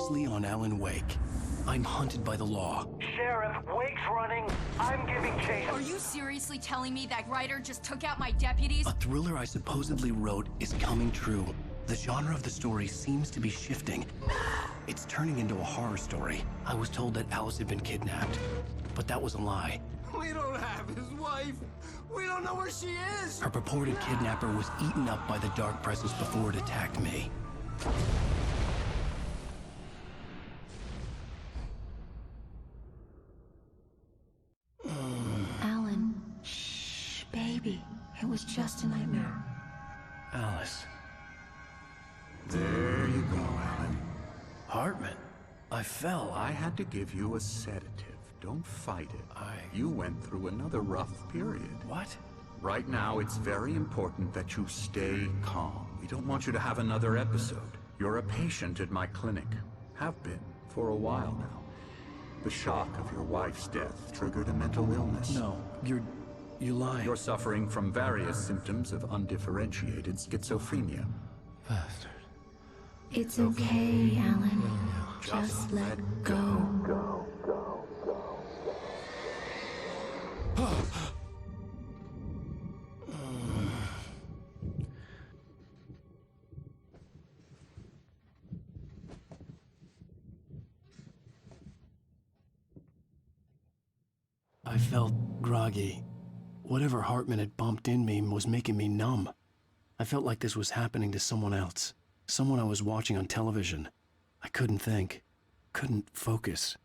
seriously on Alan Wake. I'm hunted by the law. Sheriff, Wake's running. I'm giving chase. Are you seriously telling me that writer just took out my deputies? A thriller I supposedly wrote is coming true. The genre of the story seems to be shifting. It's turning into a horror story. I was told that Alice had been kidnapped, but that was a lie. We don't have his wife. We don't know where she is. Her purported kidnapper was eaten up by the dark presence before it attacked me. Alan, shh, baby. It was just a nightmare. Alice. There you go, Alan. Hartman. I fell. I had to give you a sedative. Don't fight it. You went through another rough period. What? Right now, it's very important that you stay calm. We don't want you to have another episode. You're a patient at my clinic. Have been for a while now. The shock of your wife's death triggered a mental illness. No, you lied. You're suffering from various symptoms of undifferentiated schizophrenia. Bastard. It's okay, Alan. Just let go. I felt groggy. Whatever Hartman had bumped in me was making me numb. I felt like this was happening to someone else. Someone I was watching on television. I couldn't think. Couldn't focus.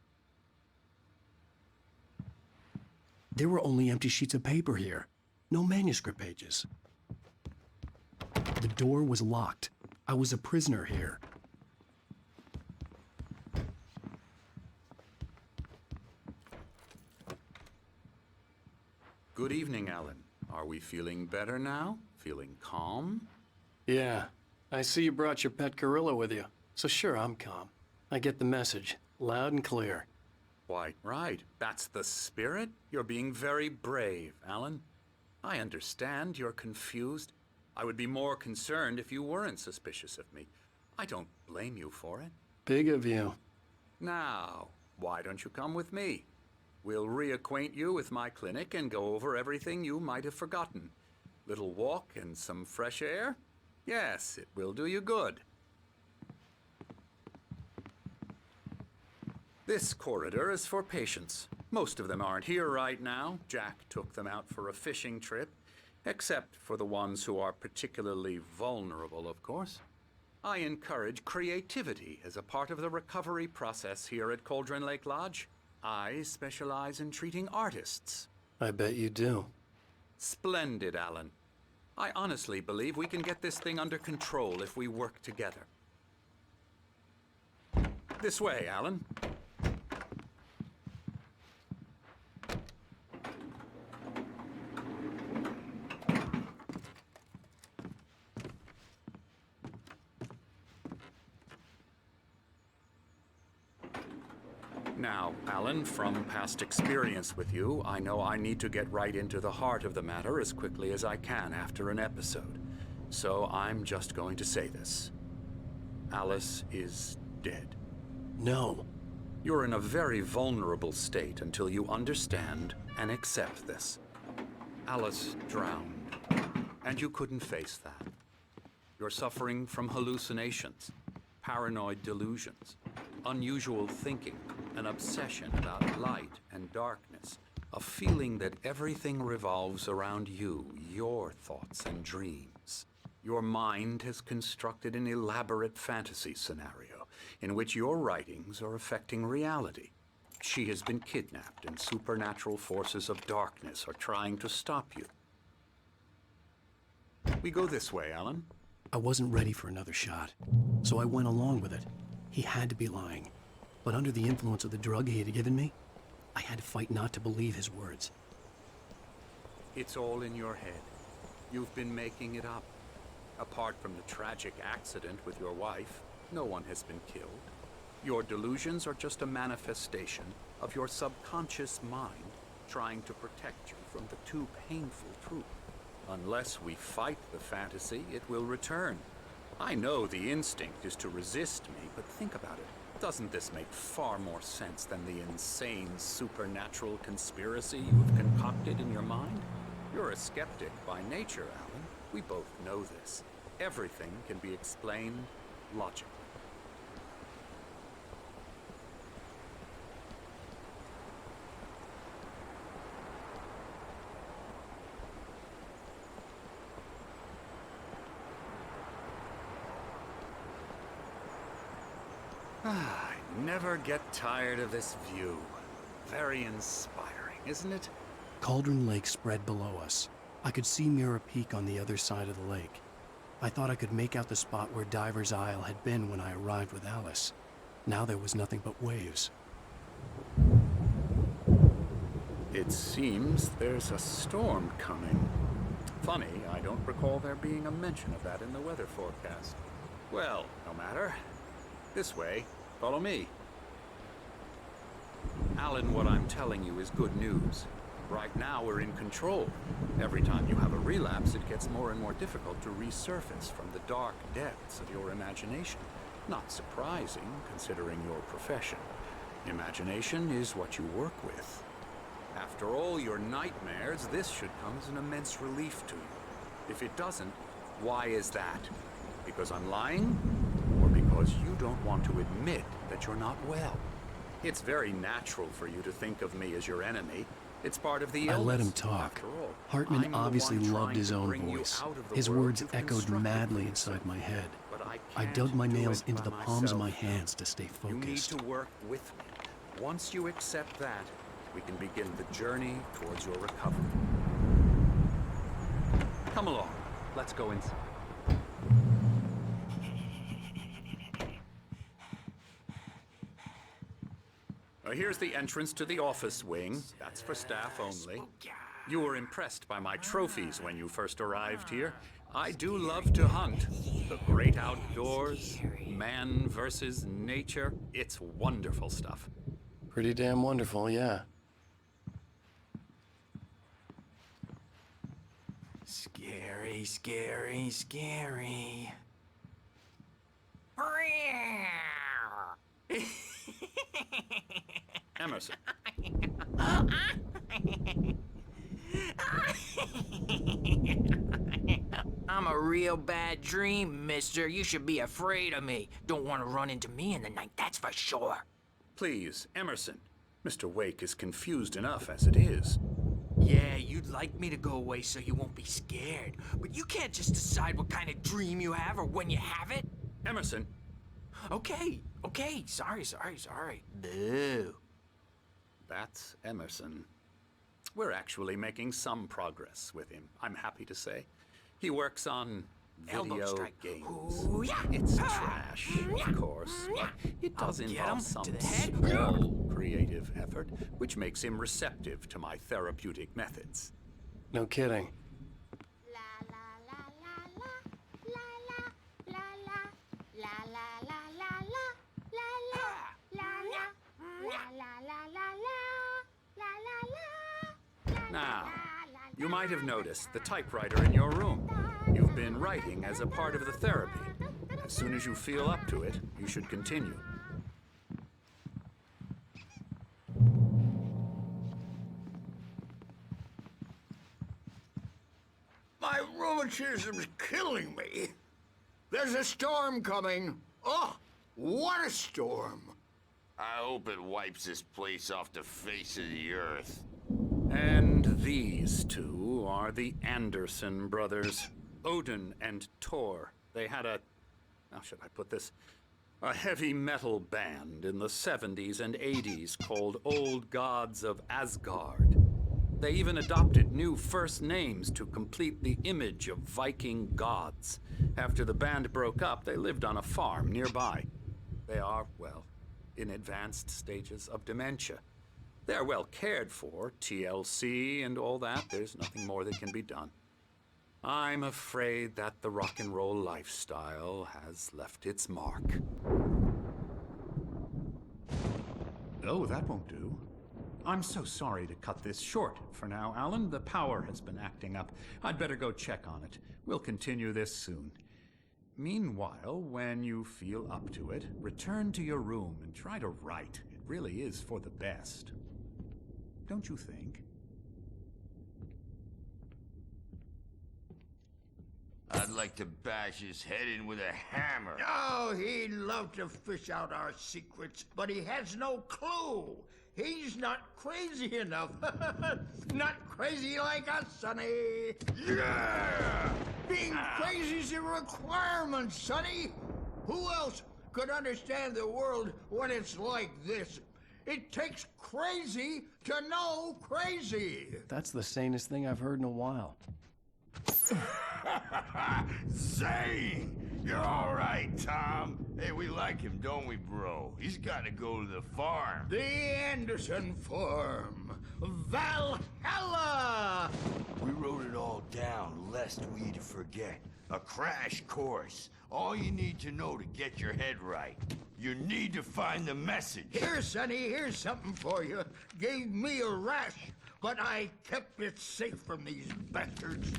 There were only empty sheets of paper here. No manuscript pages. The door was locked. I was a prisoner here. Good evening, Alan. Are we feeling better now? Feeling calm? Yeah. I see you brought your pet gorilla with you. So sure, I'm calm. I get the message. Loud and clear. Quite right. That's the spirit. You're being very brave, Alan. I understand you're confused. I would be more concerned if you weren't suspicious of me. I don't blame you for it. Big of you. Now, why don't you come with me? We'll reacquaint you with my clinic and go over everything you might have forgotten. Little walk and some fresh air? Yes, it will do you good. This corridor is for patients. Most of them aren't here right now. Jack took them out for a fishing trip, except for the ones who are particularly vulnerable, of course. I encourage creativity as a part of the recovery process here at Cauldron Lake Lodge. I specialize in treating artists. I bet you do. Splendid, Alan. I honestly believe we can get this thing under control if we work together. This way, Alan. Now, Alan, from past experience with you, I know I need to get right into the heart of the matter as quickly as I can after an episode. So I'm just going to say this. Alice is dead. No. You're in a very vulnerable state until you understand and accept this. Alice drowned, and you couldn't face that. You're suffering from hallucinations, paranoid delusions, unusual thinking, an obsession about light and darkness, a feeling that everything revolves around you, your thoughts and dreams. Your mind has constructed an elaborate fantasy scenario in which your writings are affecting reality. She has been kidnapped and supernatural forces of darkness are trying to stop you. We go this way, Alan. I wasn't ready for another shot, so I went along with it. He had to be lying. But under the influence of the drug he had given me, I had to fight not to believe his words. It's all in your head. You've been making it up. Apart from the tragic accident with your wife, no one has been killed. Your delusions are just a manifestation of your subconscious mind trying to protect you from the too painful truth. Unless we fight the fantasy, it will return. I know the instinct is to resist me, but think about it. Doesn't this make far more sense than the insane supernatural conspiracy you've concocted in your mind? You're a skeptic by nature, Alan. We both know this. Everything can be explained logically. I never get tired of this view. Very inspiring, isn't it? Cauldron Lake spread below us. I could see Mirror Peak on the other side of the lake. I thought I could make out the spot where Diver's Isle had been when I arrived with Alice. Now there was nothing but waves. It seems there's a storm coming. Funny, I don't recall there being a mention of that in the weather forecast. Well, no matter. This way. Follow me. Alan, what I'm telling you is good news. Right now, we're in control. Every time you have a relapse, it gets more and more difficult to resurface from the dark depths of your imagination. Not surprising, considering your profession. Imagination is what you work with. After all your nightmares, this should come as an immense relief to you. If it doesn't, why is that? Because I'm lying? Or because you don't want to admit that you're not well? It's very natural for you to think of me as your enemy. It's part of the illness. I let him talk. After all, Hartman I'm the obviously one loved trying his to own bring you voice. out of the His world words you've echoed constructed madly for inside yourself. my head. But I can't dug my do nails it into by the palms of my myself. hands to stay You need focused. to work with me. Once you accept that, we can begin the journey towards your recovery. Come along. Let's go inside. Here's the entrance to the office wing. That's for staff only. You were impressed by my trophies when you first arrived here. I do love to hunt. The great outdoors, man versus nature. It's wonderful stuff. Pretty damn wonderful, yeah. Scary, scary, scary. Emerson. I'm a real bad dream, mister. You should be afraid of me. Don't want to run into me in the night, that's for sure. Please, Emerson. Mr. Wake is confused enough as it is. Yeah, you'd like me to go away so you won't be scared. But you can't just decide what kind of dream you have or when you have it. Emerson. Okay, sorry. Boo. That's Emerson. We're actually making some progress with him, I'm happy to say. He works on Elbow video strike. games. Ooh, yeah. It's trash, of course, but it does I'll get involve him some to the head. small creative effort, which makes him receptive to my therapeutic methods. No kidding. Now, you might have noticed the typewriter in your room. You've been writing as a part of the therapy. As soon as you feel up to it, you should continue. My rheumatism's killing me. There's a storm coming. Oh, what a storm. I hope it wipes this place off the face of the earth. And these two are the Anderson brothers, Odin and Tor. They had how should I put this? A heavy metal band in the 70s and 80s called Old Gods of Asgard. They even adopted new first names to complete the image of Viking gods. After the band broke up, they lived on a farm nearby. They are, well, in advanced stages of dementia. They're well cared for, TLC and all that. There's nothing more that can be done. I'm afraid that the rock and roll lifestyle has left its mark. Oh, that won't do. I'm so sorry to cut this short for now, Alan. The power has been acting up. I'd better go check on it. We'll continue this soon. Meanwhile, when you feel up to it, return to your room and try to write. It really is for the best. Don't you think? I'd like to bash his head in with a hammer. Oh, he'd love to fish out our secrets, but he has no clue. He's not crazy enough. Not crazy like us, Sonny. Yeah! Being crazy's a requirement, Sonny. Who else could understand the world when it's like this? It takes crazy to know crazy. That's the sanest thing I've heard in a while. Zane! You're all right, Tom. Hey, we like him, don't we, bro? He's got to go to the farm. The Anderson Farm. Valhalla! We wrote it all down, lest we forget. A crash course. All you need to know to get your head right. You need to find the message. Here, Sonny, here's something for you. Gave me a rash, but I kept it safe from these bastards.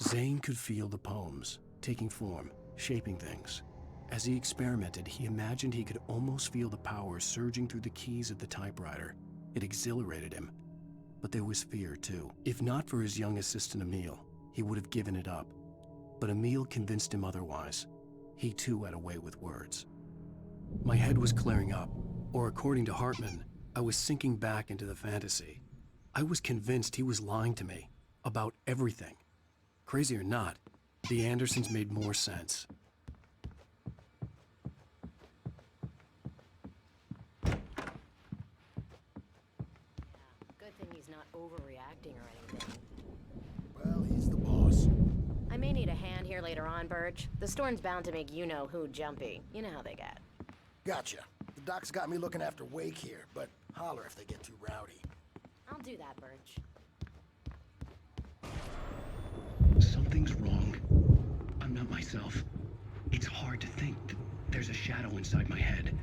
Zane could feel the poems, taking form, shaping things. As he experimented, he imagined he could almost feel the power surging through the keys of the typewriter. It exhilarated him. But there was fear, too. If not for his young assistant, Emil, he would have given it up. But Emil convinced him otherwise. He, too, had a way with words. My head was clearing up, or according to Hartman, I was sinking back into the fantasy. I was convinced he was lying to me about everything. Crazy or not, the Andersons made more sense. Good thing he's not overreacting or anything. Well, he's the boss. I may need a hand here later on, Birch. The storm's bound to make you-know-who jumpy. You know how they get. Gotcha. The doc's got me looking after Wake here, but holler if they get too rowdy. I'll do that, Birch. Something's wrong. I'm not myself. It's hard to think that there's a shadow inside my head.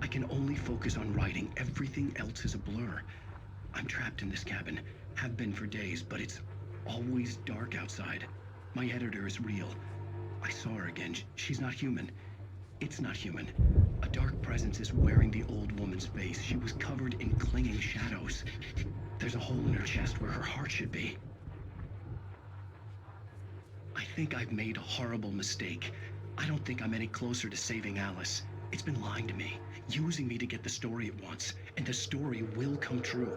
I can only focus on writing. Everything else is a blur. I'm trapped in this cabin. Have been for days, but it's always dark outside. My editor is real. I saw her again. She's not human. It's not human. A dark presence is wearing the old woman's face. She was covered in clinging shadows. There's a hole in her chest where her heart should be. I think I've made a horrible mistake. I don't think I'm any closer to saving Alice. It's been lying to me, using me to get the story it wants, and the story will come true.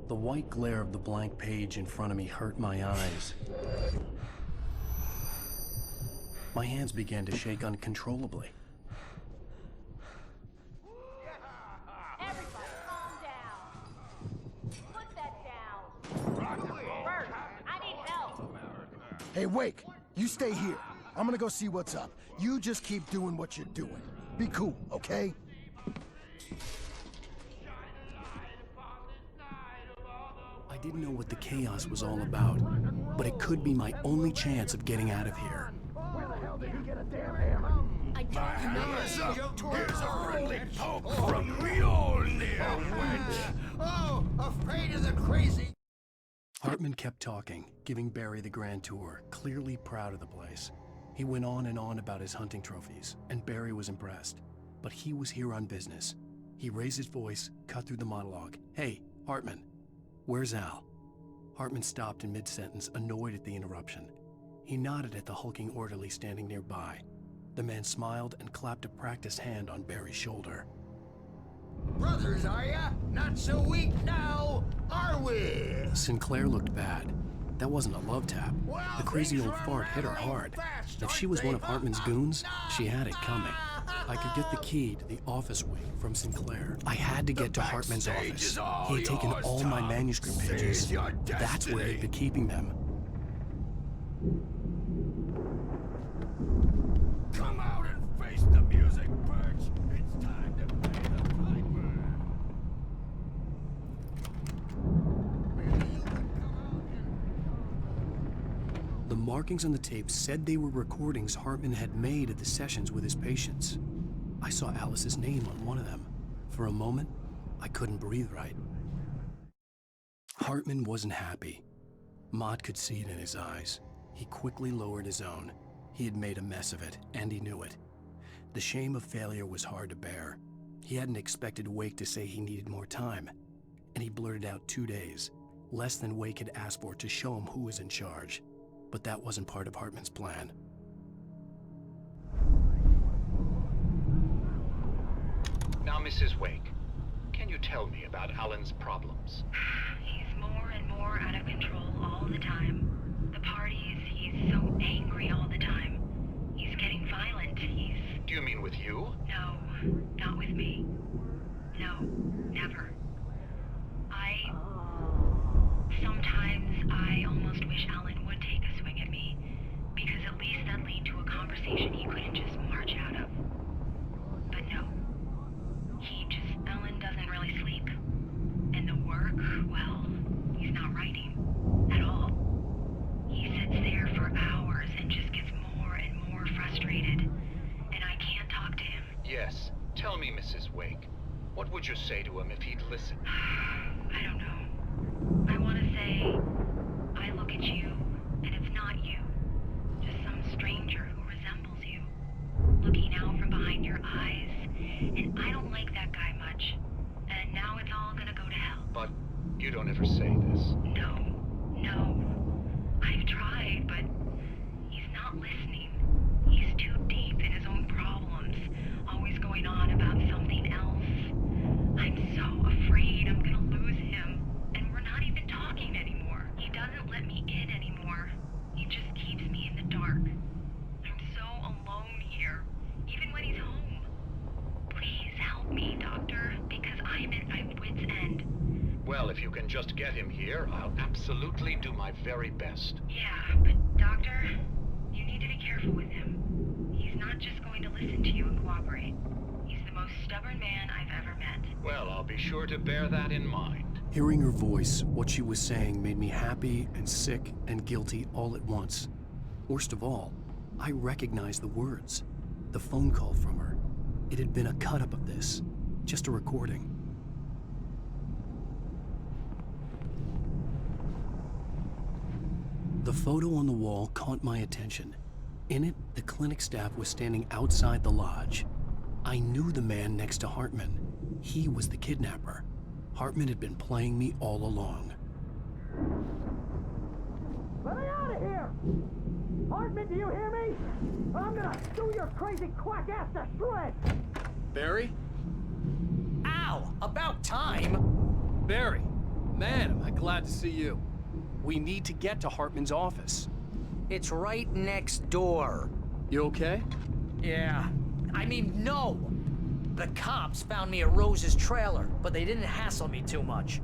The white glare of the blank page in front of me hurt my eyes. My hands began to shake uncontrollably. Everybody, calm down. Put that down. Bert, I need help. Hey, Wake, you stay here. I'm gonna go see what's up. You just keep doing what you're doing. Be cool, okay? I didn't know what the chaos was all about, but it could be my only chance of getting out of here. Where the hell did he get a damn hammer? I don't know. Here's a friendly poke from Mjolnir, wench. Oh, afraid of the crazy. Hartman kept talking, giving Barry the grand tour, clearly proud of the place. He went on and on about his hunting trophies, and Barry was impressed. But he was here on business. He raised his voice, cut through the monologue. Hey, Hartman, where's Al? Hartman stopped in mid-sentence, annoyed at the interruption. He nodded at the hulking orderly standing nearby. The man smiled and clapped a practiced hand on Barry's shoulder. Brothers, are ya? Not so weak now, are we? Sinclair looked bad. That wasn't a love tap. Well, The crazy things old run fart hit her rather hard. fast, If she aren't was one they? of Hartman's goons, she had it coming. I could get the key to the office wing from Sinclair. I had to get to Hartman's backstage office. is all He had taken yours, all my Tom. manuscript pages. Seize your That's where he'd destiny. been keeping them. Come out and face the music, Birch. It's time to pay the piper. markings on the tape said they were recordings Hartman had made at the sessions with his patients. I saw Alice's name on one of them. For a moment, I couldn't breathe right. Hartman wasn't happy. Mott could see it in his eyes. He quickly lowered his own. He had made a mess of it, and he knew it. The shame of failure was hard to bear. He hadn't expected Wake to say he needed more time, and he blurted out 2 days, less than Wake had asked for to show him who was in charge. But that wasn't part of Hartman's plan. Now, Mrs. Wake, can you tell me about Alan's problems? He's more and more out of control all the time. The parties, he's so angry all the time. He's getting violent, Do you mean with you? No, not with me. No, never. Sometimes I almost wish Alan would take a swing at me, because at least that'd lead to a conversation he couldn't just march out of. But no. Alan doesn't really sleep. And the work, well, he's not writing at all. He sits there for hours and just gets more and more frustrated. And I can't talk to him. Yes. Tell me, Mrs. Wake. What would you say to him if he'd listen? I don't know. I want to say, I look at you, and it's not you. Just some stranger who resembles you. Looking out from behind your eyes. And I don't like that guy much. And now it's all gonna go to hell. But you don't ever say this. No. I've tried, but he's not listening. He's too deep in his own problems, always going on about something else. I'm so afraid I'm gonna lose him, and we're not even talking anymore. He doesn't let me in anymore. He just keeps me in the dark. I'm so alone here, even when he's home. Please help me, Doctor, because I'm at my wit's end. Well, if you can just get him here, I'll absolutely do my very best. Yeah, but Doctor, you need to be careful with him. He's not just going to listen to you and cooperate. He's the most stubborn man I've ever met. Well, I'll be sure to bear that in mind. Hearing her voice, what she was saying made me happy and sick and guilty all at once. Worst of all, I recognized the words. The phone call from her. It had been a cut-up of this. Just a recording. The photo on the wall caught my attention. In it, the clinic staff was standing outside the lodge. I knew the man next to Hartman. He was the kidnapper. Hartman had been playing me all along. Let me out of here! Hartman, do you hear me? I'm gonna chew your crazy quack ass to shreds! Barry? Ow! About time! Barry! Man, am I glad to see you. We need to get to Hartman's office. It's right next door. You okay? Yeah. I mean, no! The cops found me at Rose's trailer, but they didn't hassle me too much.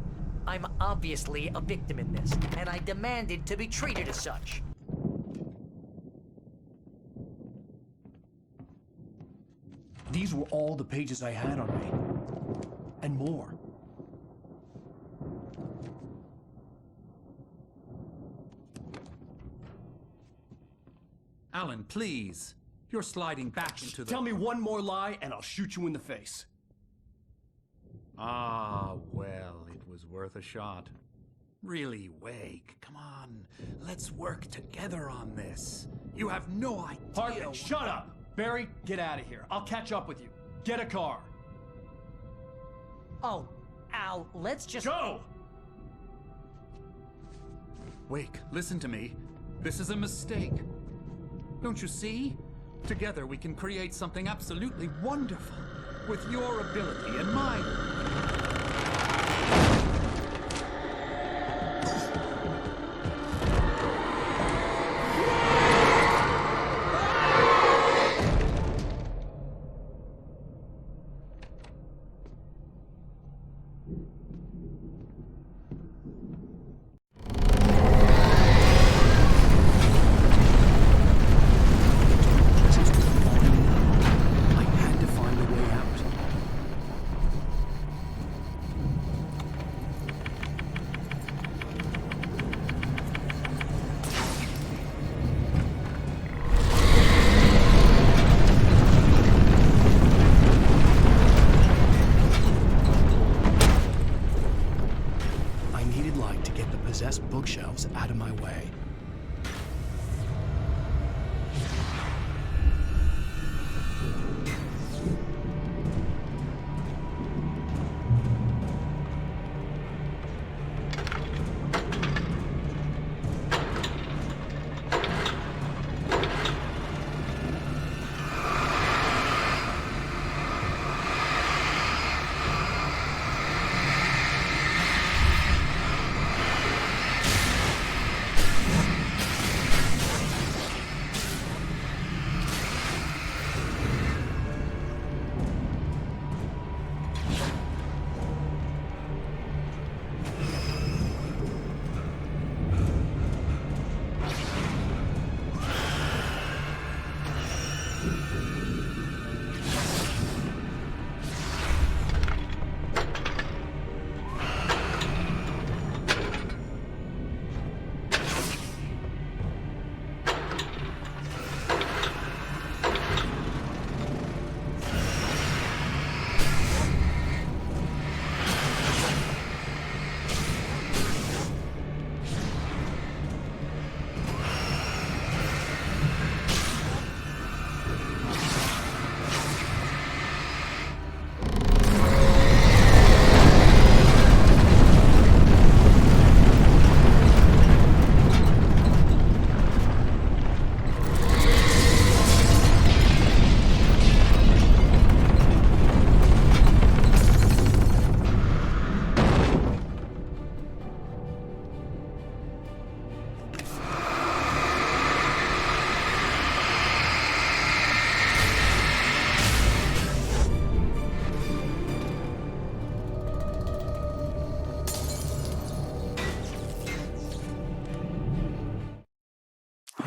I'm obviously a victim in this, and I demanded to be treated as such. These were all the pages I had on me. And more. Alan, please. You're sliding back into the... Tell me one more lie and I'll shoot you in the face. Ah, well, it was worth a shot. Really, Wake, come on. Let's work together on this. You have no idea... Hartman, shut up! Barry, get out of here. I'll catch up with you. Get a car. Oh, Al, let's just... Go! Wake, listen to me. This is a mistake. Don't you see? Together we can create something absolutely wonderful. With your ability and mine. bookshelves out of my way.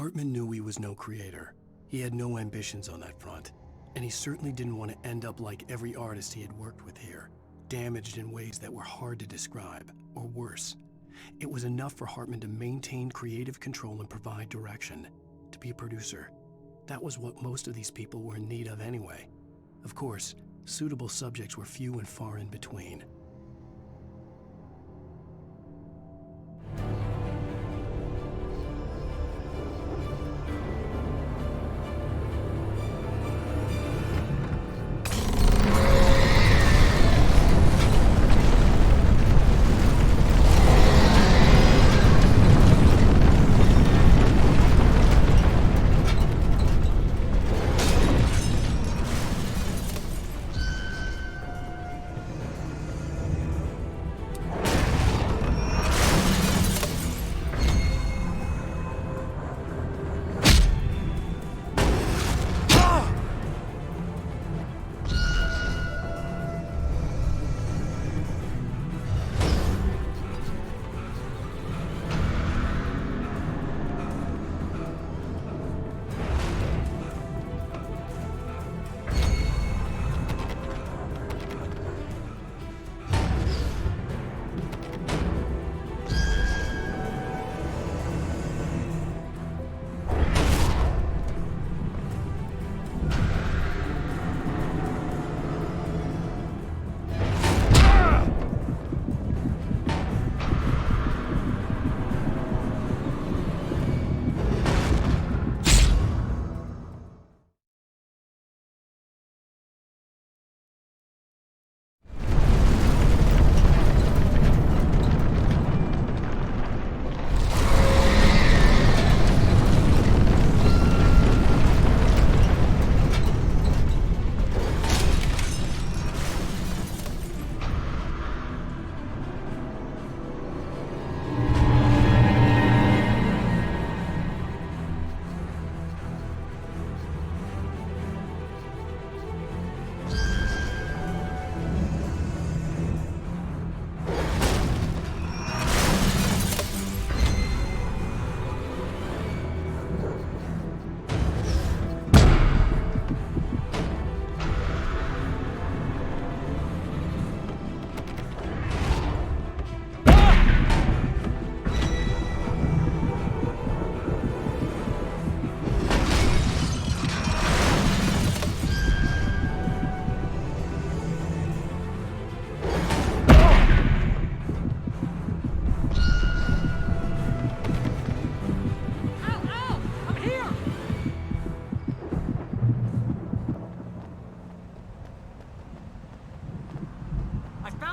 Hartman knew he was no creator. He had no ambitions on that front, and he certainly didn't want to end up like every artist he had worked with here, damaged in ways that were hard to describe, or worse. It was enough for Hartman to maintain creative control and provide direction, to be a producer. That was what most of these people were in need of anyway. Of course, suitable subjects were few and far in between.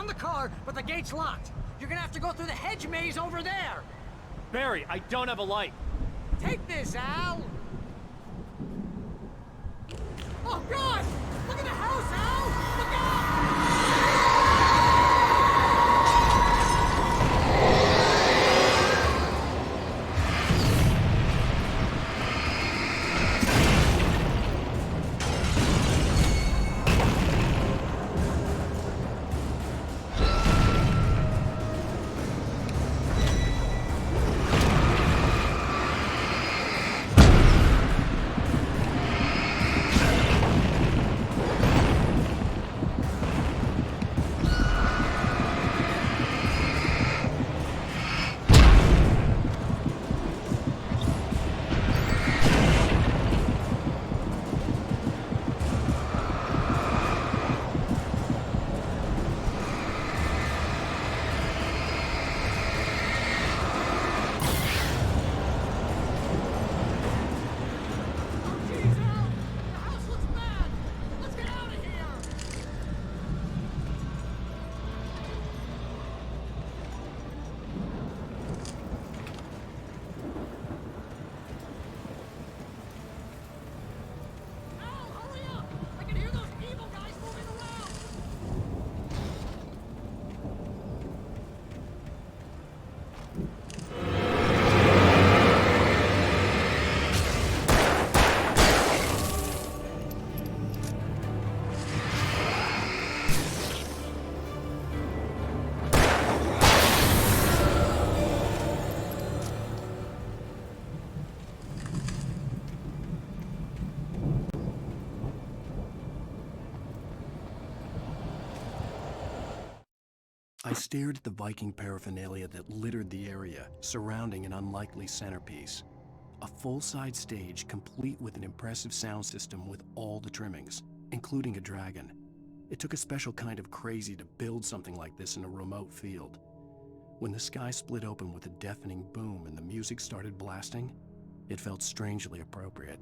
found the car, but the gate's locked. You're gonna have to go through the hedge maze over there. Barry, I don't have a light. Take this, Al! Oh, God! Look at the house, Al! Look out! I stared at the Viking paraphernalia that littered the area, surrounding an unlikely centerpiece. A full-size stage complete with an impressive sound system with all the trimmings, including a dragon. It took a special kind of crazy to build something like this in a remote field. When the sky split open with a deafening boom and the music started blasting, it felt strangely appropriate.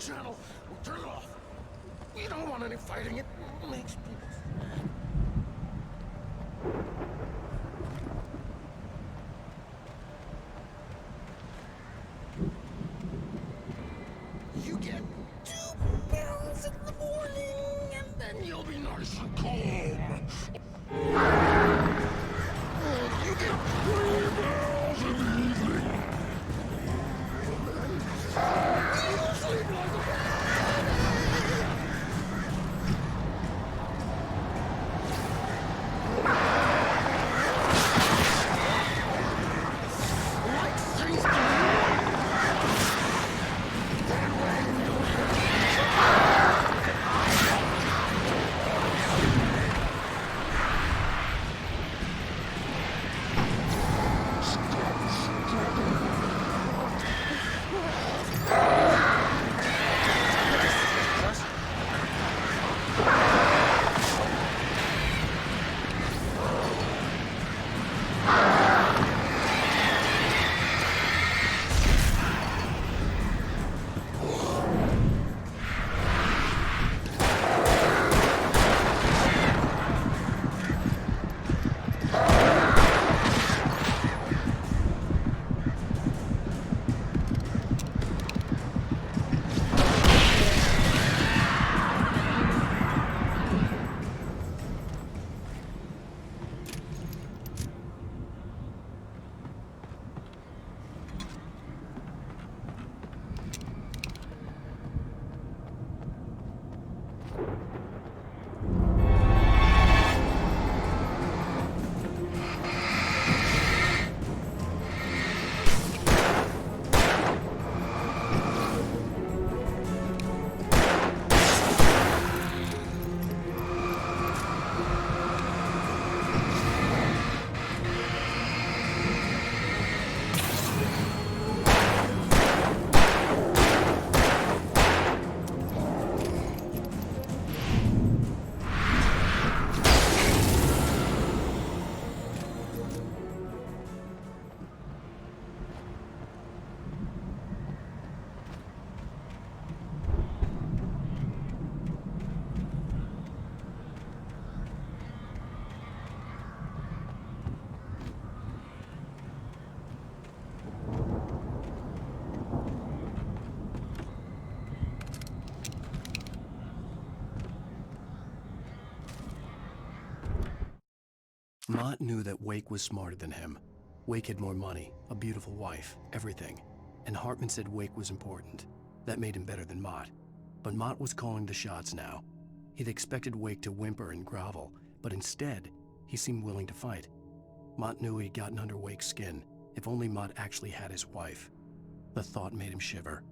Channel, turn it off. We don't want any fighting. It makes people sad. You get 2 pills in the morning, and then you'll be nice and calm. You get 3 pills in the evening. You sleep like a Mott knew that Wake was smarter than him. Wake had more money, a beautiful wife, everything. And Hartman said Wake was important. That made him better than Mott. But Mott was calling the shots now. He'd expected Wake to whimper and grovel, but instead, he seemed willing to fight. Mott knew he'd gotten under Wake's skin. If only Mott actually had his wife. The thought made him shiver.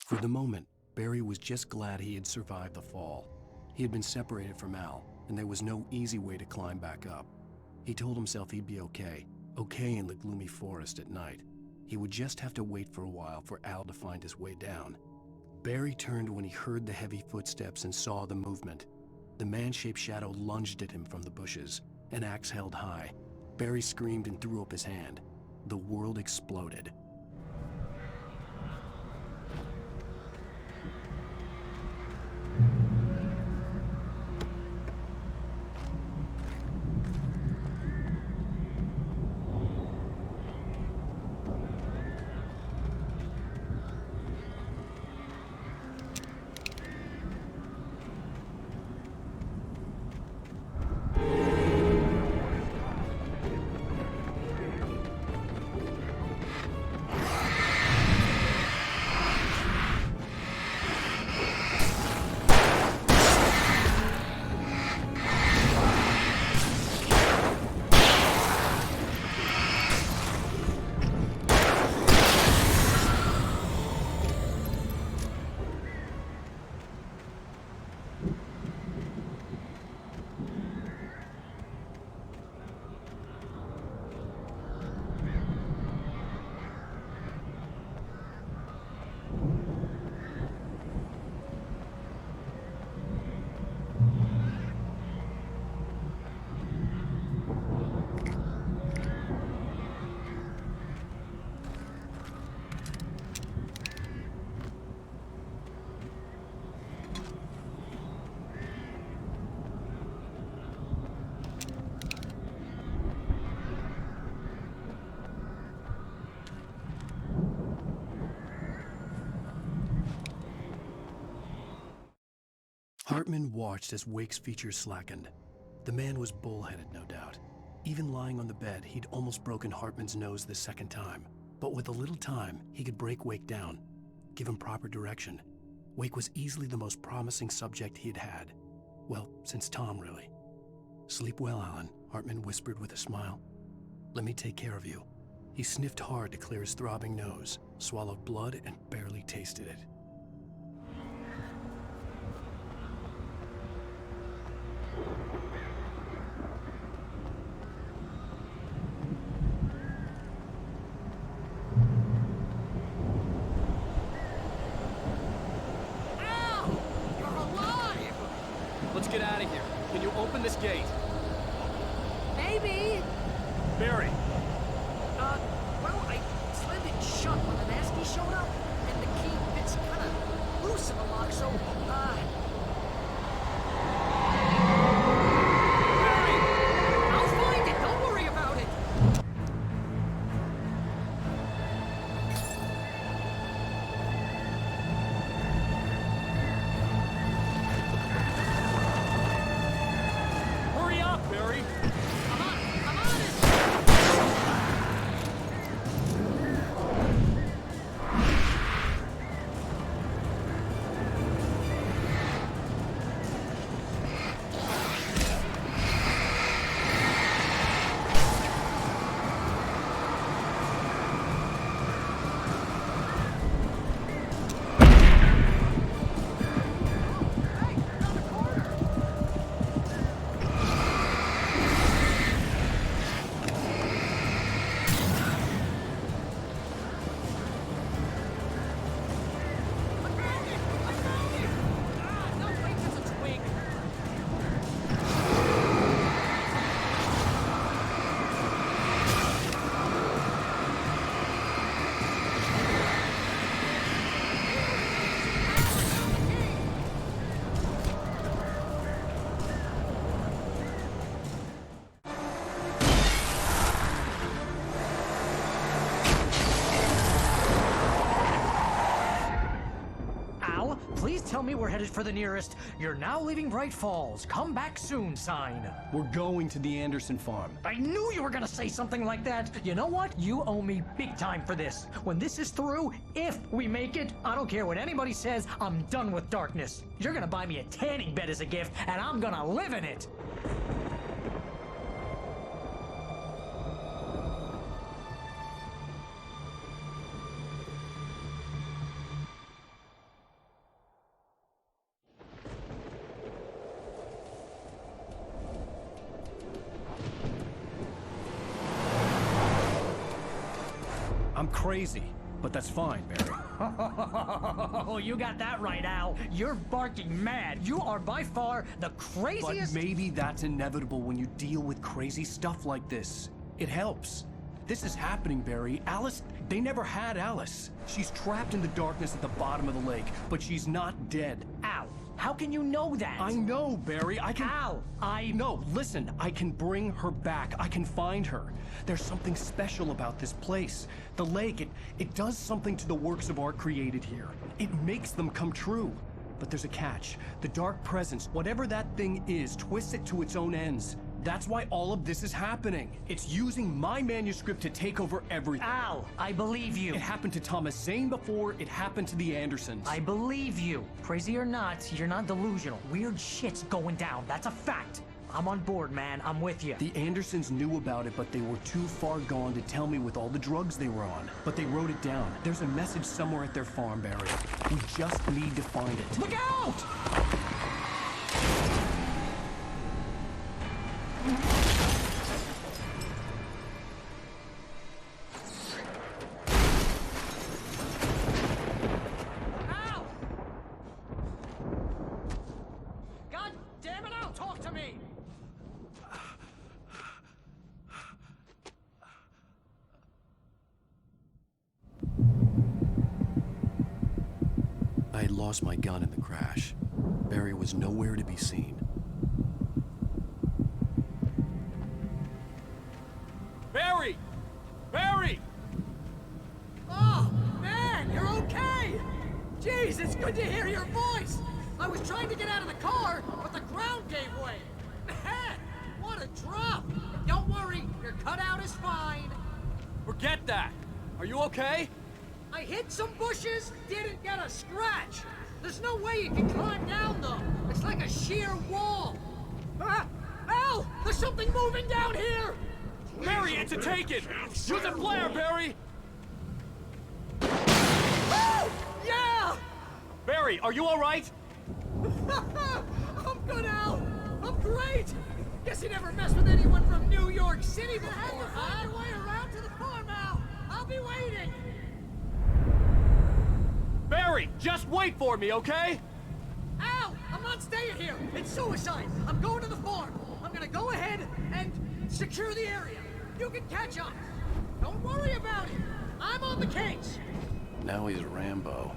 For the moment, Barry was just glad he had survived the fall. He had been separated from Al, and there was no easy way to climb back up. He told himself he'd be okay in the gloomy forest at night. He would just have to wait for a while for Al to find his way down. Barry turned when he heard the heavy footsteps and saw the movement. The man-shaped shadow lunged at him from the bushes, an axe held high. Barry screamed and threw up his hand. The world exploded. Hartman watched as Wake's features slackened. The man was bullheaded, no doubt. Even lying on the bed, he'd almost broken Hartman's nose the second time. But with a little time, he could break Wake down, give him proper direction. Wake was easily the most promising subject he'd had. Well, since Tom, really. "Sleep well, Alan," Hartman whispered with a smile. "Let me take care of you." He sniffed hard to clear his throbbing nose, swallowed blood, and barely tasted it. Let's get out of here. Can you open this gate? Maybe. Barry! Well, I slammed it shut when the Nasty showed up, and the key fits kind of loose in the lock, so, Barry! Please tell me we're headed for the nearest "You're now leaving Bright Falls. Come back soon" sign. We're going to the Anderson farm. I knew you were gonna say something like that. You know what? You owe me big time for this. When this is through, if we make it, I don't care what anybody says, I'm done with darkness. You're gonna buy me a tanning bed as a gift, and I'm gonna live in it. I'm crazy, but that's fine, Barry. Oh, you got that right, Al. You're barking mad. You are by far the craziest... But maybe that's inevitable when you deal with crazy stuff like this. It helps. This is happening, Barry. Alice, they never had Alice. She's trapped in the darkness at the bottom of the lake, but she's not dead. Al, how can you know that? I know, Barry. I can... Al, No, listen. I can bring her back. I can find her. There's something special about this place. The lake, it does something to the works of art created here. It makes them come true. But there's a catch. The dark presence, whatever that thing is, twists it to its own ends. That's why all of this is happening. It's using my manuscript to take over everything. Al, I believe you. It happened to Thomas Zane before, it happened to the Andersons. I believe you. Crazy or not, you're not delusional. Weird shit's going down. That's a fact. I'm on board, man. I'm with you. The Andersons knew about it, but they were too far gone to tell me with all the drugs they were on. But they wrote it down. There's a message somewhere at their farm, Barry. We just need to find it. Look out! Al! God damn it, Al, talk to me! I had lost my gun in the crash. Barry was nowhere to be seen. Barry! Barry! Oh, man, you're okay! Jeez, it's good to hear your voice! I was trying to get out of the car, but the ground gave way. Man, what a drop! Don't worry, your cutout is fine. Forget that! Are you okay? I hit some bushes, didn't get a scratch. There's no way you can climb down, though. It's like a sheer wall. Ah! Al! There's something moving down here! Barry, it's a take-it! Use a flare, Barry! Oh! Yeah! Barry, are you alright? I'm good, Al. I'm great. Guess you never messed with anyone from New York City before. Had to find your way around to the farm, Al. I'll be waiting. Barry, just wait for me, okay? Al, I'm not staying here. It's suicide. I'm going to the farm. I'm gonna go ahead and secure the area. You can catch up. Don't worry about it. I'm on the case. Now he's Rambo.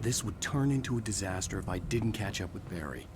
This would turn into a disaster if I didn't catch up with Barry.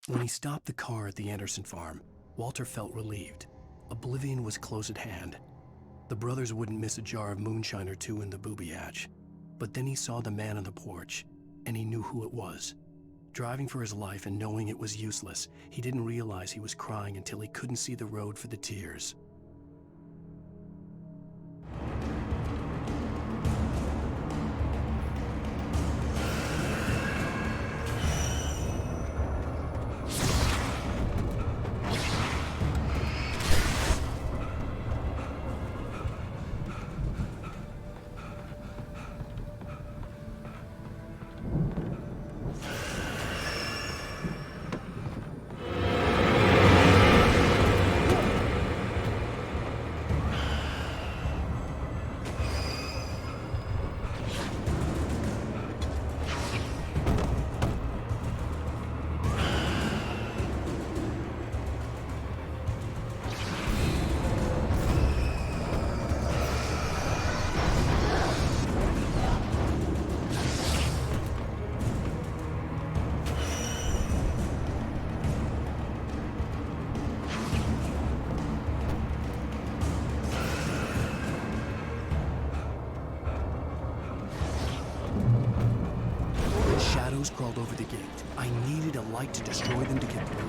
When he stopped the car at the Anderson farm, Walter felt relieved. Oblivion was close at hand. The brothers wouldn't miss a jar of moonshine or two in the booby hatch. But then he saw the man on the porch, and he knew who it was. Driving for his life and knowing it was useless, he didn't realize he was crying until he couldn't see the road for the tears. fight to destroy them to get through.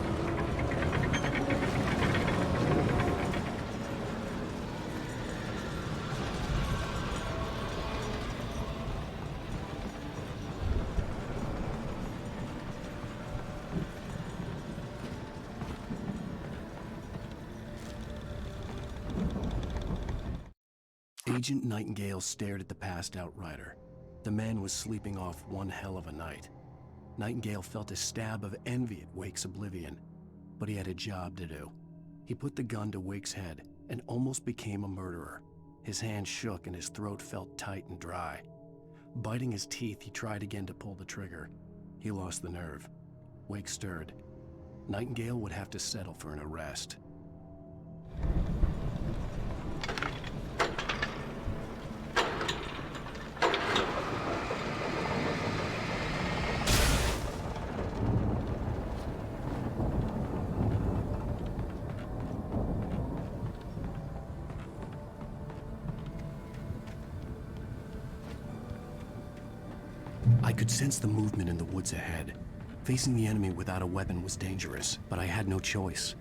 Agent Nightingale stared at the passed-out rider. The man was sleeping off one hell of a night. Nightingale felt a stab of envy at Wake's oblivion, but he had a job to do. He put the gun to Wake's head and almost became a murderer. His hand shook and his throat felt tight and dry. Biting his teeth, he tried again to pull the trigger. He lost the nerve. Wake stirred. Nightingale would have to settle for an arrest. I could sense the movement in the woods ahead. Facing the enemy without a weapon was dangerous, but I had no choice.